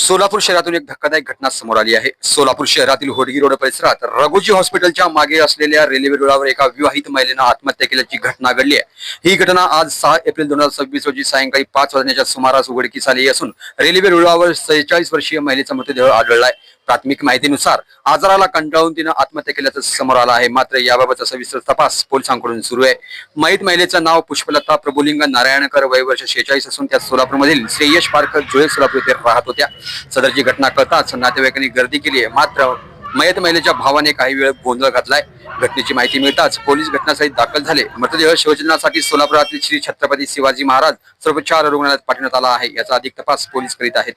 सोलापूर शहरातून एक धक्कादायक घटना समोर आली आहे। सोलापूर शहरातील होडगी रोड परिसरात रघुजी हॉस्पिटलच्या मागे असलेल्या रेल्वे रुळावर एका विवाहित महिलेनं आत्महत्या केल्याची घटना घडली आहे। ही घटना आज 6 एप्रिल 2026 रोजी सायंकाळी 5 वाजण्याच्या सुमारास उघडकीस आली असून रेल्वे रुळावर 46 वर्षीय महिलेचा मृतदेह आढळला आहे। प्राथमिक माहितीनुसार आजाराला कंटाळून तिनं आत्महत्या केल्याचं समोर आलं आहे। मात्र याबाबतचा सविस्तर तपास पोलिसांकडून सुरू आहे। मयत महिलेचं नाव पुष्पलता प्रभुलिंग नारायणकर, वय वर्ष 46 असून त्या सोलापूरमधील श्रेयश पार्क जुळे सोलापूर येथे राहत होत्या। सदरची घटना कळताच नातेवाईकांनी गर्दी केली आहे। मात्र मयत महिलेच्या भावाने काही वेळ गोंधळ घातलाय। घटनेची माहिती मिळताच पोलीस घटनास्थळी दाखल झाले। मृतदेह शवविच्छेदनासाठी सोलापुरातील श्री छत्रपती शिवाजी महाराज सर्वोपचार रुग्णालयात पाठवण्यात आला आहे। याचा अधिक तपास पोलीस करीत आहेत।